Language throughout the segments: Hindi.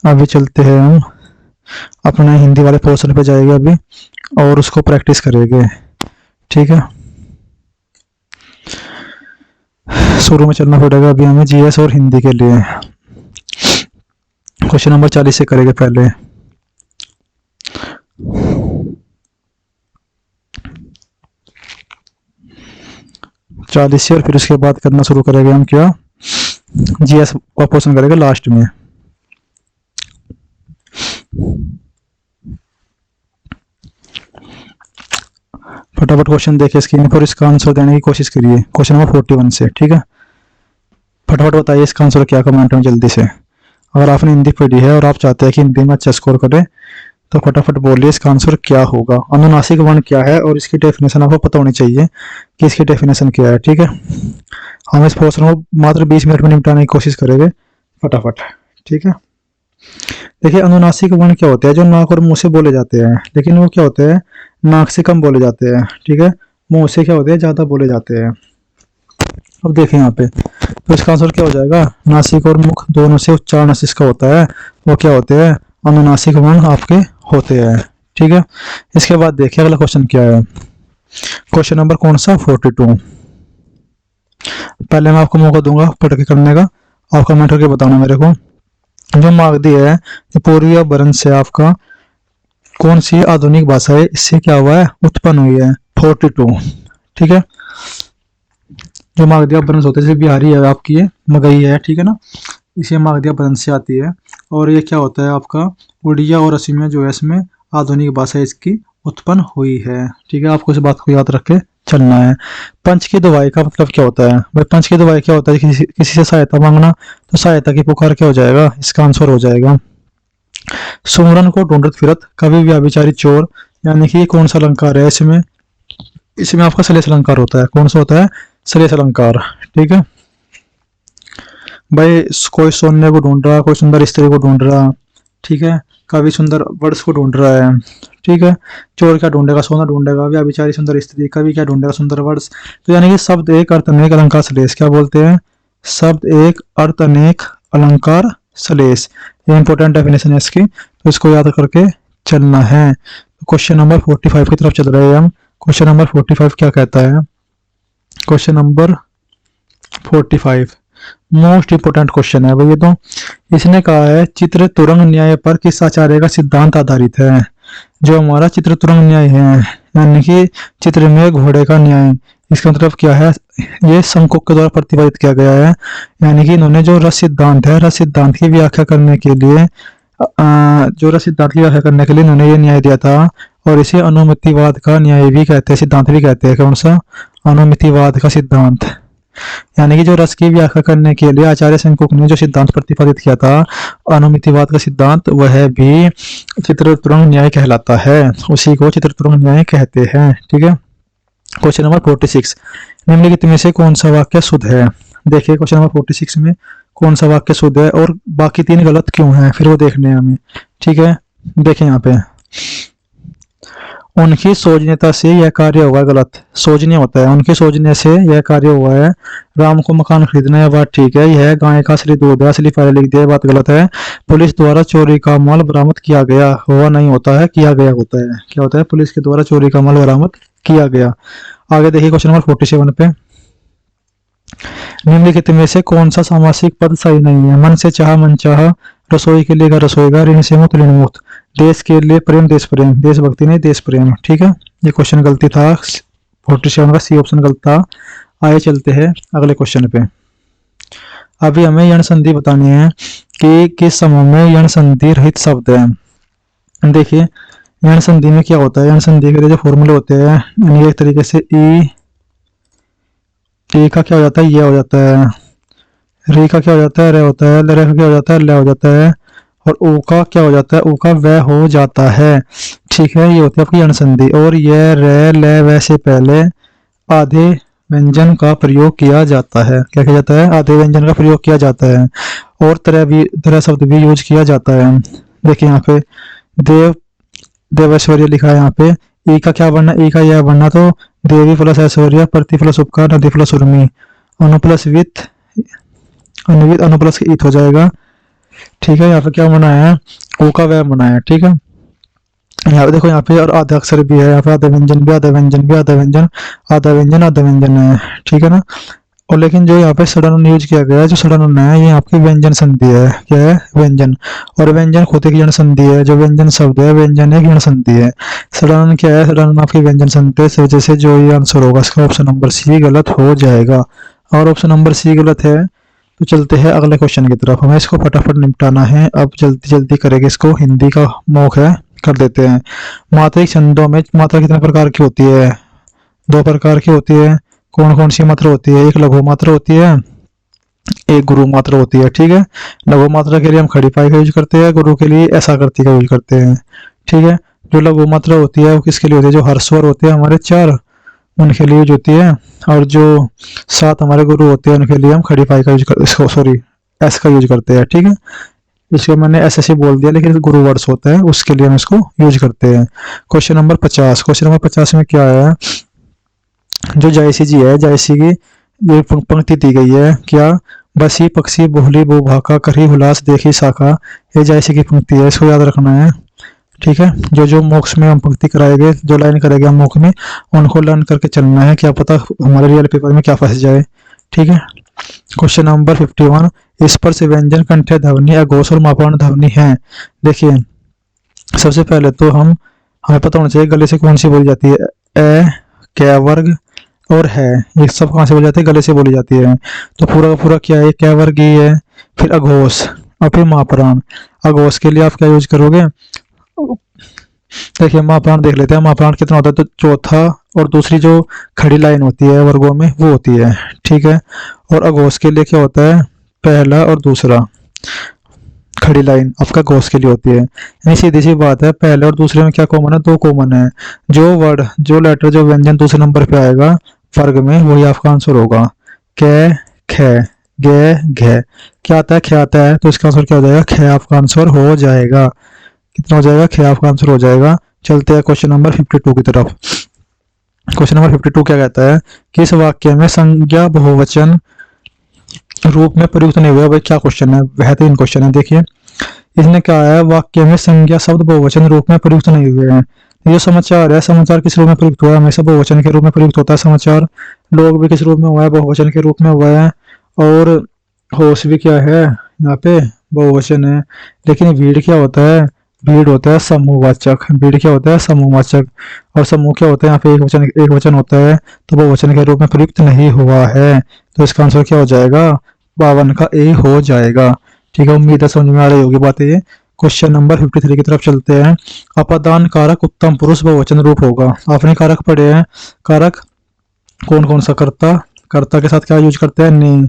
अभी चलते हैं हम अपने हिंदी वाले पोर्शन पे जाएंगे अभी और उसको प्रैक्टिस करेंगे। ठीक है, शुरू में चलना पड़ेगा अभी हमें जीएस और हिंदी के लिए। क्वेश्चन नंबर 40 से करेंगे पहले। चालीस से और फिर उसके बाद करना शुरू करेंगे हम क्या, जीएस का पोर्शन करेंगे लास्ट में। फटाफट क्वेश्चन देखिए स्क्रीन पर, इसका आंसर देने की कोशिश करिए क्वेश्चन नंबर 41 से। ठीक है, फटाफट बताइए इसका आंसर क्या, कमेंट में जल्दी से। अगर आपने हिंदी पढ़ी है और आप चाहते हैं कि हिंदी में अच्छा स्कोर करें तो फटाफट बोलिए इसका आंसर क्या होगा। अनुनासिक वर्ण क्या है और इसकी डेफिनेशन आपको पता होनी चाहिए कि इसकी डेफिनेशन क्या है। ठीक है, हम इस पोर्शन को मात्र 20 मिनट में निपटाने की कोशिश करेंगे फटाफट। ठीक है, देखिए अनुनासिक वर्ण क्या होते हैं, जो नाक और मुंह से बोले जाते हैं, लेकिन वो क्या होते हैं, नाक से कम बोले जाते हैं। ठीक है, मुंह से क्या होते हैं, ज्यादा बोले जाते हैं। अब देखें यहाँ पे, तो इसका आंसर क्या हो जाएगा, नासिक और मुख दोनों से उच्चारण जिसका होता है वो क्या होते हैं, अनुनासिक वर्ण आपके होते हैं। ठीक है, इसके बाद देखिए अगला क्वेश्चन क्या है, क्वेश्चन नंबर कौन सा, 42। पहले मैं आपको मौका दूंगा पढ़ के करने का, आप कमेंट करके बताना मेरे को। जो मागधी है, पूर्वी भरण से आपका कौन सी आधुनिक भाषा है, इससे क्या हुआ है, उत्पन्न हुई है, 42। ठीक है, जो मागधी अपभ्रंश होते हैं, जैसे बिहारी है आपकी ये मगही है, ठीक है ना, इसे मागधी अपभ्रंश से आती है। और ये क्या होता है आपका, उड़िया और असमिया जो है इसमें आधुनिक भाषा इसकी उत्पन्न हुई है। ठीक है, आपको इस बात को याद रख के चलना है। पंच की दुहाई का मतलब क्या होता है भाई, पंच की दुहाई क्या होता है, किसी से सहायता मांगना, तो सहायता की पुकार क्या हो जाएगा, इसका आंसर हो जाएगा सुमरन को ढूंढत फिरत कभी भी अभिचारी चोर। यानी कि कौन सा अलंकार है इसमें, इसमें आपका श्लेष अलंकार होता है। कौन सा होता है, श्लेष अलंकार। ठीक है भाई, कोई सोने को ढूंढ रहा, कोई सुंदर स्त्री को ढूंढ रहा, ठीक है, कभी सुंदर वर्ष को ढूंढ रहा है। ठीक है, चोर क्या ढूंढेगा, सोना ढूंढेगा, या बेचारी सुंदर स्त्री, कभी क्या ढूंढेगा, सुंदर वर्ष। तो यानी कि शब्द एक अर्थ अनेक अलंकार श्लेष, क्या बोलते हैं, शब्द एक अर्थ अनेक अलंकार श्लेष। ये इंपॉर्टेंट डेफिनेशन है इसकी, तो इसको याद करके चलना है। क्वेश्चन नंबर 45 की तरफ चल रहे हैं हम। क्वेश्चन नंबर 45 क्या कहता है, question number 45 most important question है भैया। तो इसने कहा है, चित्र तुरंग न्याय पर किस आचार्य का सिद्धांत आधारित है। जो हमारा चित्र तुरंग न्याय है, यानी कि चित्र में घोड़े का न्याय, इसका मतलब क्या है, ये शंकुक के द्वारा प्रतिपादित किया गया है। यानी कि इन्होंने जो रस सिद्धांत है, रस सिद्धांत की व्याख्या करने के लिए जो रस सिद्धांत की व्याख्या करने के लिए इन्होंने ये न्याय दिया था। और इसे अनुमितिवाद का न्याय भी कहते हैं, सिद्धांत भी कहते हैं। कौन सा, अनुमितिवाद का सिद्धांत। यानी कि जो रस की व्याख्या करने के लिए आचार्य शंकुक ने जो सिद्धांत प्रतिपादित किया था, अनुमितिवाद का सिद्धांत, वह भी चित्रतुरंग न्याय कहलाता है, उसी को चित्रतुरंग न्याय कहते हैं। ठीक है, क्वेश्चन नंबर 46, निम्नलिखित में से कौन सा वाक्य शुद्ध है। देखिए क्वेश्चन नंबर 46 में कौन सा वाक्य शुद्ध है और बाकी 3 गलत क्यों है, फिर वो देखने हैं हमें। ठीक है, देखें यहाँ पे, उनकी सोचनीयता से यह कार्य हुआ, गलत, सोचनीय होता है, उनके सोचने से यह कार्य हुआ है। राम को मकान खरीदना, यह बात ठीक है। यह गाय का असली दूध है, असली पहले लिख दिया, बात गलत है। पुलिस द्वारा चोरी का माल बरामद किया गया, हुआ नहीं होता है, किया गया होता है। क्या होता है, पुलिस के द्वारा चोरी का माल बरामद किया गया। आगे देखिए क्वेश्चन नंबर 47 पे, निम्नलिखित में से कौन सा सामासिक पद सही नहीं है। मन से चाह मन चाह, रसोई के लिए रसोईगा, ऋण से मुक्त ऋण मुक्त, देश के लिए प्रेम देश प्रेम, देशभक्ति नहीं देश प्रेम। ठीक है, ये क्वेश्चन गलती था, 47 का सी ऑप्शन गलत था। आइए चलते हैं अगले क्वेश्चन पे। अभी हमें यण संधि बतानी है कि किस समूह में यण संधि रहित शब्द है। देखिए यण संधि में क्या होता है, यण संधि के लिए जो फॉर्मूले होते हैं, यानी एक तरीके से ई का क्या हो जाता है, ये हो जाता है, रे का क्या हो जाता है, रे होता है, ल का क्या हो जाता है, ल हो जाता है, और ऊ का क्या हो जाता है, ऊ का व हो जाता है। ठीक है, ये होती है आपकी यण संधि। और यह रे ल व से पहले आधे व्यंजन का प्रयोग किया जाता है। क्या किया जाता है, आधे व्यंजन का प्रयोग किया जाता है। और तरह शब्द भी यूज किया जाता है। देखिए यहाँ पे देव देवैश्वर्य लिखा है, यहाँ पे ई का क्या बनना, ई का यह बनना, तो देवी प्लस ऐश्वर्य, प्रति प्लस उपकार, नदी प्लस उर्मी, अनु प्लस विथ, अनुवित, अनु प्लस ईत हो जाएगा। ठीक है, यहाँ पे क्या बनाया है, ऊ का वह बनाया है। ठीक है, यहाँ पे देखो, यहाँ पे और आधा अक्षर भी है, यहाँ पे आधा व्यंजन भी, आधा व्यंजन भी, आधा व्यंजन, आधा व्यंजन, आधा व्यंजन है। ठीक है ना। और लेकिन जो यहाँ पे सड़न यूज किया गया है, जो सड़न है ये आपकी व्यंजन संधि है। क्या है, व्यंजन। और व्यंजन खुद एक गण संधि है। जो व्यंजन शब्द है, व्यंजन एक गण संधि है। सड़न क्या है, सड़न आपकी व्यंजन संधि है। इस वजह से जो ये आंसर होगा इसका ऑप्शन नंबर सी गलत हो जाएगा। और ऑप्शन नंबर सी गलत है। तो चलते हैं अगले क्वेश्चन की तरफ, हमें इसको फटाफट निपटाना है। अब जल्दी जल्दी करेंगे इसको, हिंदी का मौक है, कर देते हैं। मात्रिक छंदों में मात्रा कितने प्रकार की होती है, दो प्रकार की होती है। कौन कौन सी मात्रा होती है, एक लघु मात्रा होती है, एक गुरु मात्रा होती है। ठीक है, लघु मात्रा के लिए हम खड़ी पाई का यूज करते हैं, गुरु के लिए ऐसा करती का यूज करते हैं। ठीक है, जो लघु मात्रा होती है वो किसके लिए होती है, जो हर्स्वर होते हैं हमारे चार, उनके लिए यूज होती है। और जो सात हमारे गुरु होते हैं उनके लिए हम खड़ी पाई का यूज कर, इसको सॉरी एस का यूज करते हैं। ठीक है, इसको मैंने एस ऐसे बोल दिया, लेकिन गुरु वर्ड्स होता है उसके लिए हम इसको यूज करते हैं। क्वेश्चन नंबर 50, क्वेश्चन नंबर 50 में क्या है, जो जायसी जी है, जायसी की ये पंक्ति दी गई है, क्या, बसी पक्षी बोहली बो भाका करी हुलास देखी शाखा, ये जायसी की पंक्ति है, इसको याद रखना है। ठीक है, जो जो मोक्ष में हम पंक्ति कराएंगे, जो लाइन करेंगे हम मोक्ष में, उनको लर्न करके चलना है, क्या पता हमारे रियल पेपर में क्या फंस जाए। ठीक है, क्वेश्चन नंबर 51, स्पर्श व्यंजन कंठ ध्वनि अघोष और मापान ध्वनि है। देखिए, सबसे पहले तो हमें पता होना चाहिए गले से कौन सी बोली जाती है। ए, कै वर्ग और है, ये सब कहाँ से बोली जाती है, गले से बोली जाती है। तो पूरा का पूरा क्या है, कै वर्ग ही है, फिर अघोष और फिर मापरान। अघोष के लिए आप क्या यूज करोगे, देखिए मापरान देख लेते हैं, मापरान कितना होता है, तो चौथा और दूसरी जो खड़ी लाइन होती है वर्गों में वो होती है। ठीक है, और अघोष के लिए क्या होता है, पहला और दूसरा खड़ी लाइन आपका घोष के लिए होती है। यानी सीधी सी बात है, पहले और दूसरे में क्या कॉमन है, दो कॉमन है। जो वर्ड, जो लेटर, जो व्यंजन दूसरे नंबर पे आएगा वर्ग में, वही आपका आंसर होगा। कै, खे, गे, घे, क्या आता है, खे आता है, तो इसका आंसर क्या हो जाएगा, खे आपका आंसर हो जाएगा। कितना हो जाएगा, खे आपका आंसर हो जाएगा। चलते हैं क्वेश्चन नंबर 52 की तरफ। क्वेश्चन नंबर 52 क्या कहता है, किस वाक्य में संज्ञा बहुवचन रूप में प्रयुक्त नहीं हुआ। भाई क्या क्वेश्चन है, बेहतरीन क्वेश्चन है। देखिए, इसने कहा है वाक्य में संज्ञा शब्द बहुवचन रूप में प्रयुक्त नहीं हुए हैं। ये समाचार है, समाचार किस रूप में प्रयुक्त हुआ है, हमेशा बहुवचन के रूप में प्रयुक्त होता है समाचार। लोग भी किस रूप में हुआ है, बहुवचन के रूप में हुआ है। और होश भी क्या है, यहाँ पे बहुवचन है। लेकिन भीड़ क्या होता है, भीड़ होता है समूहवाचक। भीड़ क्या होता है, समूहवाचक। और समूह क्या होता है, यहाँ पे एक वचन होता है, तो बहुवचन के रूप में प्रयुक्त नहीं हुआ है। तो इसका आंसर क्या हो जाएगा, 52 का ए हो जाएगा। ठीक है, उम्मीद है समझ में आ रही होगी बातें ये। क्वेश्चन नंबर 53 की तरफ चलते हैं। अपादान कारक उत्तम पुरुष बहुवचन रूप होगा। आपने कारक पढ़े हैं, कारक कौन कौन सा, कर्ता, कर्ता के साथ क्या यूज करते हैं, ने।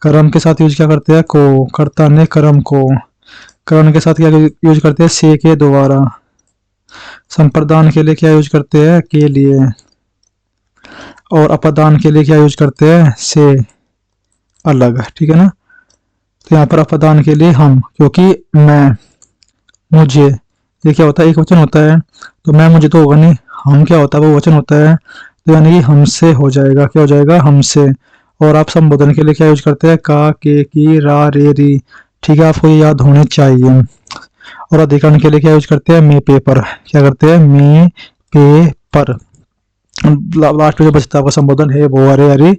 कर्म के साथ यूज क्या करते हैं, को, कर्ता ने कर्म को। करण के साथ क्या यूज करते हैं, से के द्वारा। संप्रदान के लिए क्या यूज करते हैं, के लिए। और अपादान के लिए क्या यूज करते हैं, से अलग। ठीक है ना। तो यहाँ पर अपादान के लिए हम, क्योंकि मैं, मुझे, ये क्या होता है, एक वचन होता है, तो मैं मुझे तो होगा नहीं, हम क्या होता है, वो वचन होता है, तो यानी कि हमसे हो जाएगा, क्या हो जाएगा, हमसे। और आप संबोधन के लिए क्या यूज करते हैं, का, के, की, रा, रे, री। ठीक है, आपको ये याद होने चाहिए। और अधिकरण के लिए क्या यूज करते हैं, मे पेपर। क्या करते हैं, मे पेपर। लास्ट में जो बचता है संबोधन है वो, अरे अरे,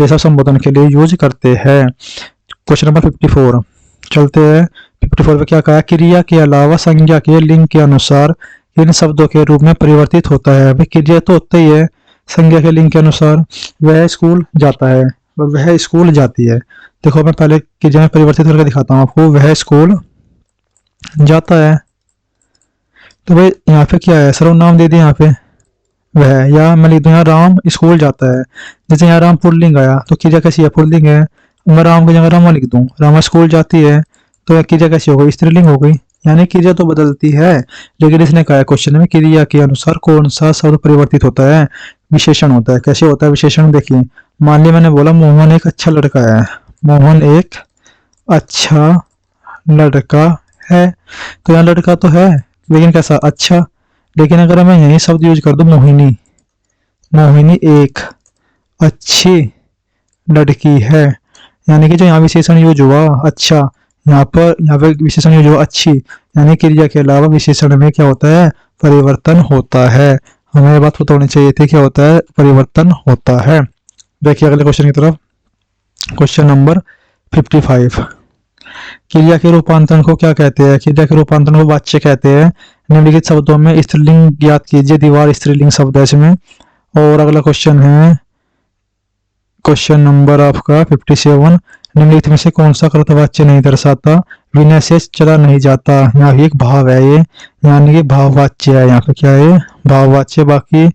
ये सब संबोधन के लिए यूज करते हैं। क्वेश्चन नंबर 54 चलते हैं। 54 में क्या कहा, क्रिया के अलावा संज्ञा के लिंग के अनुसार इन शब्दों के रूप में परिवर्तित होता है। भाई क्रिया तो होता ही है, संज्ञा के लिंग के अनुसार, वह स्कूल जाता है, वह स्कूल जाती है। देखो मैं पहले क्रिया में परिवर्तित करके दिखाता हूँ आपको, वह स्कूल जाता है। तो भाई यहाँ पे क्या है, सर्वनाम दे दिया यहाँ पे वह, या मैं लिख दूं यहाँ राम स्कूल जाता है। जैसे यहाँ राम पुल्लिंग आया, तो क्रिया कैसी है, पुल्लिंग है। मैं राम की जगह रामा लिख दूं, रामा स्कूल जाती है, तो क्रिया कैसी हो गई, स्त्रीलिंग हो गई। यानी क्रिया तो बदलती है, लेकिन इसने कहा है क्वेश्चन में क्रिया के अनुसार कौन सा शब्द परिवर्तित होता है, विशेषण होता है। कैसे होता है विशेषण, देखिए मान लिया मैंने बोला मोहन एक अच्छा लड़का है, मोहन एक अच्छा लड़का है, तो यहाँ लड़का तो है, लेकिन कैसा, अच्छा। लेकिन अगर मैं यही शब्द यूज कर दूं, मोहिनी, मोहिनी एक अच्छी लड़की है, यानी कि जो यहाँ विशेषण यूज हुआ अच्छा, यहाँ पे विशेषण जो अच्छी यानी क्रिया के अलावा विशेषण में क्या होता है, परिवर्तन होता है। हमें ये बात पता होनी चाहिए थी, क्या होता है, परिवर्तन होता है। देखिए अगले क्वेश्चन की तरफ, क्वेश्चन नंबर 55। क्रिया के रूपांतरण को क्या कहते हैं? क्रिया के रूपांतरण को वाच्य कहते हैं। निम्नलिखित शब्दों में स्त्रीलिंग ज्ञात कीजिए। दीवार स्त्रीलिंग शब्द है इसमें। और अगला क्वेश्चन है क्वेश्चन नंबर आपका 57। निम्नलिखित में से कौन सा कर्तवाच्य नहीं दर्शाता? विनय से चला नहीं जाता, यहाँ एक भाव है ये, यानी कि भाववाच्य है। यहाँ पे क्या है, भाववाच्य। बाकी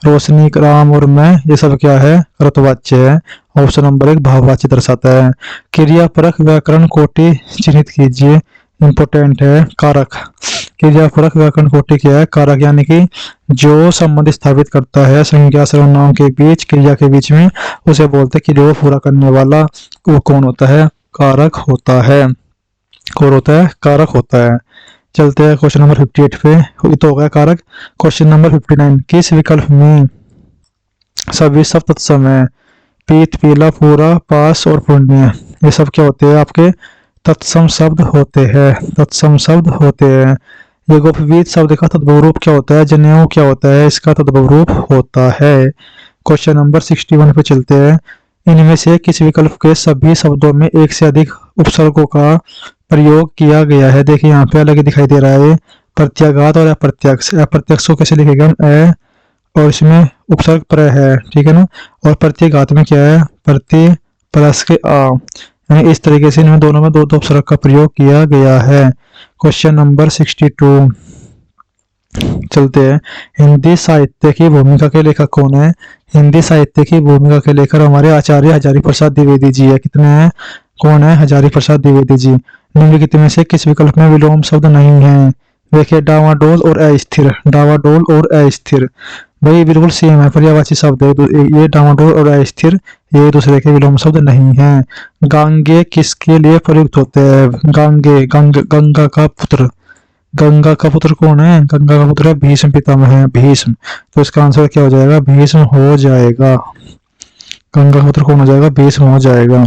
रोशनी, राम और मैं, ये सब क्या है, कर्तवाच्य है। ऑप्शन नंबर 1 भाववाच्य दर्शाता है। क्रिया परक व्याकरण कोटि चिन्हित कीजिए। इंपोर्टेंट है कारक। क्रिया परक व्याकरण कोटि क्या है, कारक, यानी कि जो संबंध स्थापित करता है संज्ञा सर्वनाम के बीच, क्रिया के बीच में, उसे बोलते हैं क्रिया को पूरा करने वाला। वो कौन होता है, कारक होता है। कौन होता है, कारक होता है। चलते हैं क्वेश्चन नंबर 58 पे, ये तो हो गया कारक। Question number 59। किस विकल्प में सभी सब तत्सम है? पीत, पीला, पूरा, पास और पुण्य, ये सब क्या होते हैं, आपके तत्सम शब्द होते हैं। तत्सम शब्द होते हैं। ये गोपवीत शब्द का तद्भव रूप क्या होता है? जनेऊ क्या होता है, इसका तद्भव रूप होता है। क्वेश्चन नंबर 61 पे चलते हैं। इनमें से किस विकल्प के सभी शब्दों में एक से अधिक उपसर्गों का प्रयोग किया गया है? देखिए यहाँ पे अलग दिखाई दे रहा है, प्रत्याघात और अप्रत्यक्ष। अप्रत्यक्ष को कैसे लिखेगा, अ, और इसमें उपसर्ग प्र है, ठीक है ना। और प्रत्याघात में क्या है, प्रति प्लस के आ, यानी इस तरीके से इनमें दोनों में दो दो उपसर्ग का प्रयोग किया गया है। क्वेश्चन नंबर 62 चलते हैं। हिंदी साहित्य की भूमिका के लेखक कौन है? हिंदी साहित्य की भूमिका के लेखक हमारे आचार्य हजारी प्रसाद द्विवेदी जी है। कितने हैं, कौन है, हजारी प्रसाद द्विवेदी जी। निम्नलिखित में से किस विकल्प में विलोम शब्द नहीं है? देखिए डावाडोल और अस्थिर, डावाडोल और अस्थिर, भाई बिल्कुल सेम है, पर्यायवाची शब्द है। ये डावाडोल और अस्थिर, ये दूसरे के विलोम शब्द नहीं है। गांगे किसके लिए प्रयुक्त होते हैं? गांगे, गंगा का पुत्र। गंगा का पुत्र कौन है? गंगा का पुत्र है भीष्म पितामह है, भीष्म। तो इसका आंसर क्या हो जाएगा, भीष्म हो जाएगा। गंगा का पुत्र कौन हो जाएगा, भीष्म हो जाएगा।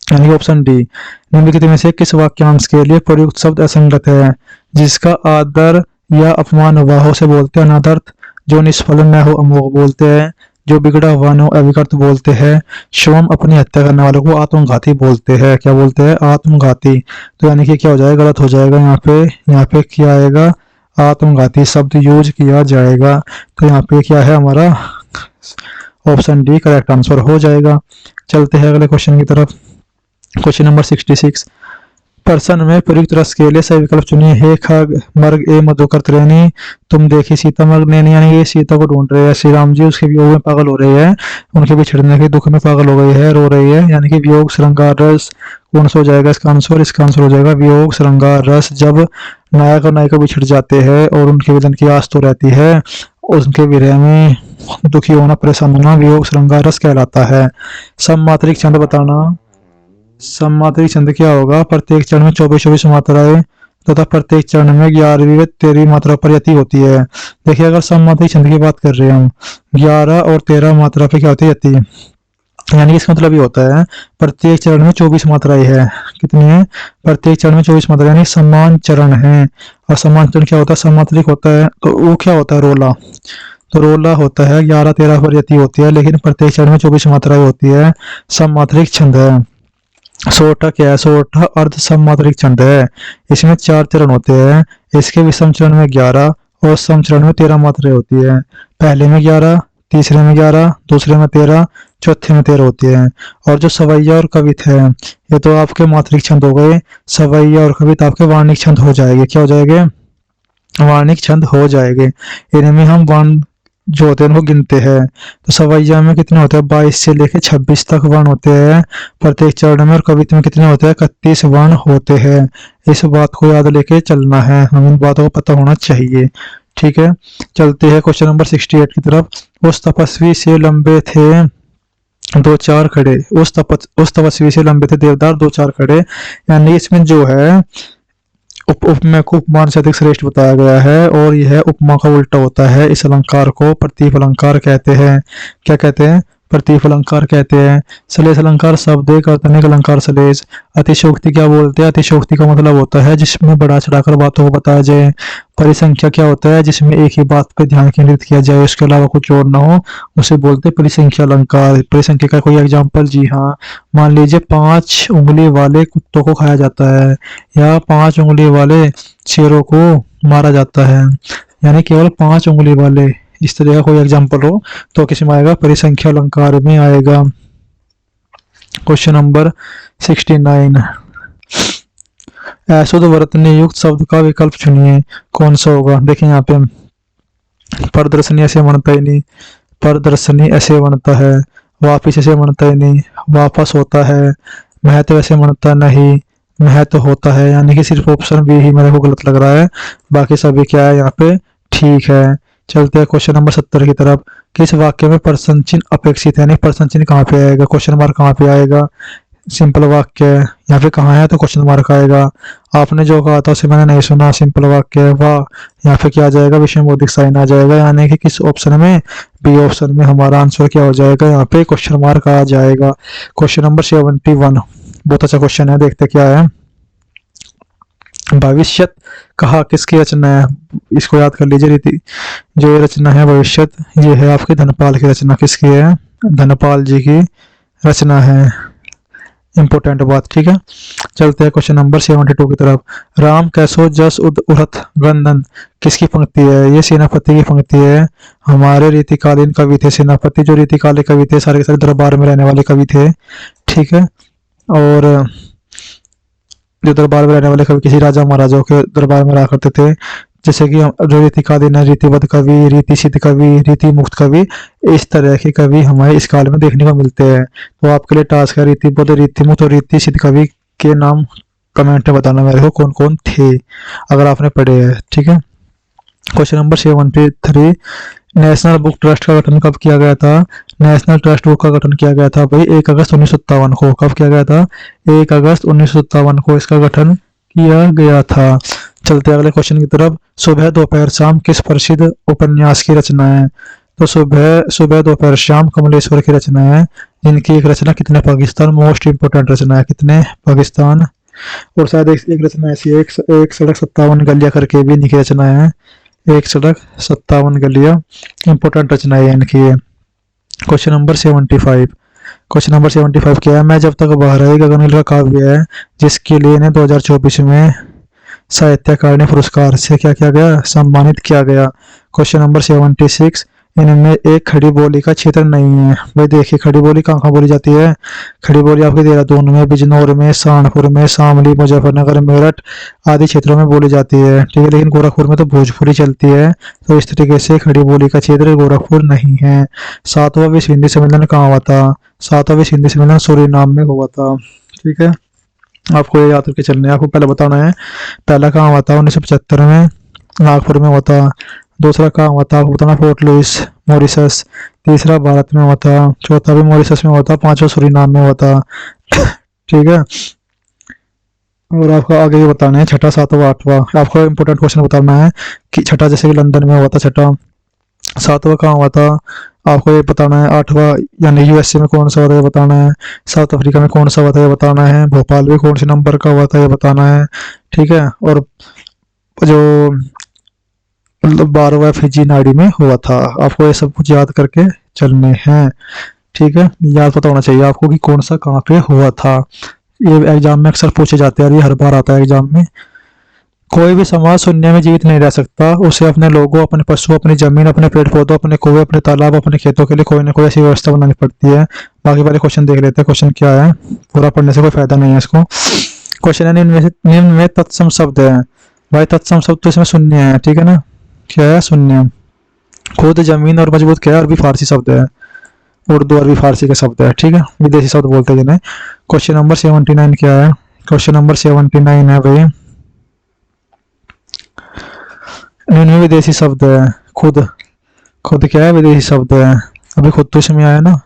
यानी कि ऑप्शन डी। निम्नलिखित में से किस वाक्यांश के लिए प्रयुक्त शब्द असंगत है? जिसका आदर या अपमान हुआ हो उसे बोलते हैं अनादर्थ। जो निष्फल न हो अमोघ बोलते हैं। जो बिगड़ा हुआ न हो अविकृत बोलते हैं। स्वयं अपनी हत्या करने वालों को आत्मघाती बोलते हैं। क्या बोलते हैं, आत्मघाती। तो यानी कि क्या हो जाएगा, गलत हो जाएगा। यहाँ पे क्या आएगा, आत्मघाती शब्द यूज किया जाएगा। तो यहाँ पे क्या है हमारा, ऑप्शन डी करेक्ट आंसर हो जाएगा। चलते हैं अगले क्वेश्चन की तरफ। Question number 66। प्रश्न में प्रयुक्त रस के लिए सही विकल्प चुनिए। हे खग मर्ग ए मधुकर त्रेणी, तुम देखी सीता मर्ग नैनी, यानी ये सीता को ढूंढ रहे हैं। श्री राम जी उसके वियोग में पागल हो रहे हैं, उनके बिछड़ने के दुख में पागल हो गई है, रो रही है, यानी कि वियोग श्रृंगार रस। कौन सा हो जाएगा इसका आंसर, इसका आंसर हो जाएगा वियोग श्रृंगार रस। जब नायक और नायिका बिछड़ जाते हैं और उनके विलन की आस तो रहती है, उनके विरह में दुखी होना, परेशान होना वियोग श्रृंगार रस कहलाता है। सममात्रिक छंद बताना। सममात्रिक छंद क्या होगा, प्रत्येक चरण में 24 मात्राएं तथा प्रत्येक चरण में 11वीं व 13वीं मात्रा पर यति होती है। देखिए अगर सममात्रिक छंद की बात कर रहे हैं हम, 11 और 13 मात्रा पे क्या होती है, यति। यानी इसका मतलब ये होता है प्रत्येक चरण में 24 मात्राएं है। कितनी है, प्रत्येक चरण में 24 मात्राएं, यानी समान चरण है। और समान चरण क्या होता है, सममात्रिक होता है। तो वो क्या होता है, रोला। तो रोला होता है 11-13 पर यति होती है, लेकिन प्रत्येक चरण में 24 मात्राएं होती है, सममात्रिक छंद है। सोरठा क्या है, सोरठा अर्ध सममात्रिक छंद है। इसमें 4 चरण होते हैं। इसके विषम चरण में 11 और सम चरण में 13 मात्राएं होती है। पहले में 11, तीसरे में 11, दूसरे में 13, चौथे में 13 होती है। और जो सवैया और कवित है, ये तो आपके मात्रिक छंद हो गए। सवैया और कवित आपके वार्णिक छंद हो जाएंगे। क्या हो जाएंगे, वार्णिक छंद हो जाएंगे। इनमें हम वर्ण जो होते हैं उनको गिनते हैं। तो सवैया में कितने होते हैं, 22 से लेकर 26 तक वर्ण होते हैं प्रत्येक चरण में। और कविता में कितने होते हैं, 31 वर्ण होते हैं। इस बात को याद लेके चलना है, हम इन बातों को पता होना चाहिए, ठीक है। चलते हैं क्वेश्चन नंबर 68 की तरफ। उस तपस्वी से लंबे थे 2-4 खड़े, उस तपस्वी से लंबे थे देवदार 2-4 खड़े। यानी इसमें जो है उपमा को उपमान से अधिक श्रेष्ठ बताया गया है, और यह उपमा का उल्टा होता है। इस अलंकार को प्रतीप अलंकार कहते हैं। क्या कहते हैं, प्रतीक अलंकार कहते हैं। सलेस अलंकार शब्द है, काल्पनिक अलंकार सलेस। अतिशयोक्ति क्या बोलते हैं? अतिशयोक्ति का मतलब होता है जिसमें बढ़ा चढ़ाकर बातों को बताया जाए। परिसंख्या क्या होता है? जिसमें एक ही बात पर ध्यान केंद्रित किया जाए, उसके अलावा कुछ और ना हो, उसे बोलते हैं परिसंख्या अलंकार। परिसंख्या का कोई एग्जाम्पल? जी हाँ, मान लीजिए 5 उंगली वाले कुत्तों को खाया जाता है, या 5 उंगली वाले शेरों को मारा जाता है, यानी केवल 5 उंगली वाले, इस तरह का कोई एग्जाम्पल हो तो किस में आएगा? परिसंख्या अलंकार में आएगा। क्वेश्चन नंबर 69, अशुद्ध वर्तनी युक्त शब्द का विकल्प चुनिए, कौन सा होगा? देखिए यहाँ पे प्रदर्शनी ऐसे बनता ही नहीं, प्रदर्शनी ऐसे बनता है, वापिस ऐसे बनता ही नहीं, वापस होता है, महत्व ऐसे बनता नहीं, महत्व होता है, यानी कि सिर्फ ऑप्शन बी ही मेरे को गलत लग रहा है, बाकी सभी क्या है यहाँ पे ठीक है। चलते हैं क्वेश्चन नंबर 70 की तरफ। किस वाक्य में प्रश्न चिन्ह अपेक्षित है? यानी प्रश्न चिन्ह कहाँ पे आएगा? क्वेश्चन मार्क कहाँ पे आएगा? सिंपल वाक्य है, यहाँ पे कहाँ है तो क्वेश्चन मार्क आएगा। आपने जो कहा था उसे मैंने नहीं सुना, सिंपल वाक्य है, वाह, यहाँ पे क्या आ जाएगा? विषमबोधक साइन आ जाएगा, यानी कि किस ऑप्शन में? बी ऑप्शन में हमारा आंसर क्या हो जाएगा? यहाँ पे क्वेश्चन मार्क आ जाएगा। क्वेश्चन नंबर 71, बहुत अच्छा क्वेश्चन है, देखते क्या है। भविष्यत कहा किसकी रचना है? इसको याद कर लीजिए रीति। जो ये रचना है भविष्यत, ये है आपके धनपाल की रचना। किसकी है? धनपाल जी की रचना है, इंपोर्टेंट बात, ठीक है। चलते हैं क्वेश्चन नंबर 72 की तरफ। राम कैसो जस उद उड़त गंदन, किसकी पंक्ति है? ये सेनापति की पंक्ति है। हमारे रीतिकालीन कवि थे सेनापति, जो रीतिकालीन कवि थे सारे के सारे दरबार में रहने वाले कवि थे, ठीक है। और जो दरबार में रहने वाले कवि किसी राजा महाराजाओं के दरबार में रहा करते थे, जैसे कि जो रीतिकालीन है, रीतिबद्ध कवि, रीति सिद्ध कवि, रीति मुक्त कवि, इस तरह के कवि हमारे इस काल में देखने को मिलते हैं। तो आपके लिए टास्क है रीतिबद्ध, रीति मुक्त और रीति सिद्ध कवि के नाम कमेंट में बताना मेरे को कौन कौन थे, अगर आपने पढ़े हैं, ठीक है। Question number 73, national book trust का गठन कब किया गया था? नेशनल ट्रस्ट बुक का गठन किया गया था भाई 1 अगस्त 1957 को। कब किया गया था? 1 अगस्त 1957 को इसका गठन किया गया था। चलते अगले क्वेश्चन की तरफ। सुबह दोपहर शाम किस प्रसिद्ध उपन्यास की रचना है? तो सुबह दोपहर शाम कमलेश्वर की रचना है, जिनकी एक रचना कितने पाकिस्तान, मोस्ट इंपोर्टेंट रचना है, कितने पाकिस्तान। और शायद एक रचना ऐसी है, एक सड़क 57 गलियां करके भी इनकी रचना है, एक सड़क 57 गलियां, इंपोर्टेंट रचना है इनकी। क्वेश्चन नंबर 75, क्वेश्चन नंबर 75 क्या है? मैं जब तक बाहर आई गगनगिल का काव्य है, जिसके लिए इन्हें 2024 में साहित्य अकादमी पुरस्कार से क्या किया गया? सम्मानित किया गया। क्वेश्चन नंबर 76, इनमें एक खड़ी बोली का क्षेत्र नहीं है। भाई देखिए, खड़ी बोली कहाँ कहाँ बोली जाती है? खड़ी बोली आपके देहरादून में, बिजनौर में, सहारनपुर में, शामली, मुजफ्फरनगर, मेरठ आदि क्षेत्रों में बोली जाती है, ठीक है। लेकिन गोरखपुर में तो भोजपुरी चलती है, तो इस तरीके से खड़ी बोली का क्षेत्र गोरखपुर नहीं है। 7वां विश्व हिंदी सम्मेलन कहाँ हुआ था? 7वां विश्व हिंदी सम्मेलन सूरीनाम में हुआ था, ठीक है। आपको ये याद करके चलना है, आपको पहले बताना है। पहला कहाँ हुआ था? 1975 में नागपुर में हुआ था। दूसरा कहाँ हुआ था? आपको बताना, फोर्ट लुइस, मॉरिशस। तीसरा भारत में हुआ था। चौथा भी मॉरिशस में हुआ था। पांचवा सूरीनाम में हुआ था, ठीक है। और आपको आगे ये बताना है, छठा, सातवां, आठवां। आपको इंपोर्टेंट क्वेश्चन बताना है कि छठा जैसे कि लंदन में हुआ था छठा, सातवां कहाँ हुआ था आपको ये बताना है, आठवां यानी यूएसए में कौन सा हुआ था ये बताना है, साउथ अफ्रीका में कौन सा हुआ था ये बताना है, भोपाल में कौन से नंबर का हुआ था ये बताना है, ठीक है। और जो मतलब 12वां फिजी नाड़ी में हुआ था, आपको ये सब कुछ याद करके चलने हैं, ठीक है। याद पता होना चाहिए आपको कि कौन सा कहाँ पे हुआ था। ये एग्जाम में अक्सर पूछे जाते हैं और ये हर बार आता है एग्जाम में। कोई भी समाज शून्य में जीवित नहीं रह सकता, उसे अपने लोगों, अपने पशुओं, अपनी जमीन, अपने पेड़ पौधों, अपने कुएं, अपने तालाब, अपने खेतों के लिए कोई ना कोई ऐसी व्यवस्था बनानी पड़ती है। बाकी वाले क्वेश्चन देख लेते हैं, क्वेश्चन क्या है, पूरा पढ़ने से कोई फायदा नहीं है इसको। क्वेश्चन है निम्न में तत्सम शब्द है। भाई तत्सम शब्द तो इसमें शून्य है, ठीक है ना, क्या है? शून्य। खुद, जमीन और मजबूत क्या है? अरबी फारसी शब्द है, उर्दू अरबी फारसी का शब्द है, ठीक है, विदेशी शब्द बोलते हैं जिन्हें। क्वेश्चन नंबर 79 क्या है? क्वेश्चन नंबर 79 है भाई, निम्न विदेशी शब्द है। खुद, खुद क्या है? विदेशी शब्द है। अभी खुद तो इसमें आया ना,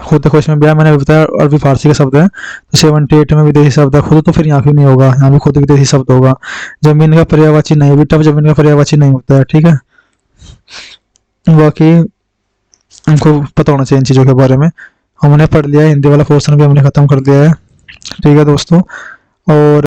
खुद देखो इसमें भी आया, मैंने बताया अरबी फारसी का शब्द है। तो 78 में विदेशी शब्द है खुद, तो फिर यहाँ भी नहीं होगा, यहाँ भी खुद विदेशी शब्द होगा। जमीन का पर्यायवाची नहीं, बेटा जमीन का पर्यायवाची नहीं होता है, ठीक है। बाकी हमको पता होना चाहिए इन चीज़ों के बारे में। हमने पढ़ लिया है, हिंदी वाला पोर्शन भी हमने ख़त्म कर दिया है। ठीक है दोस्तों। और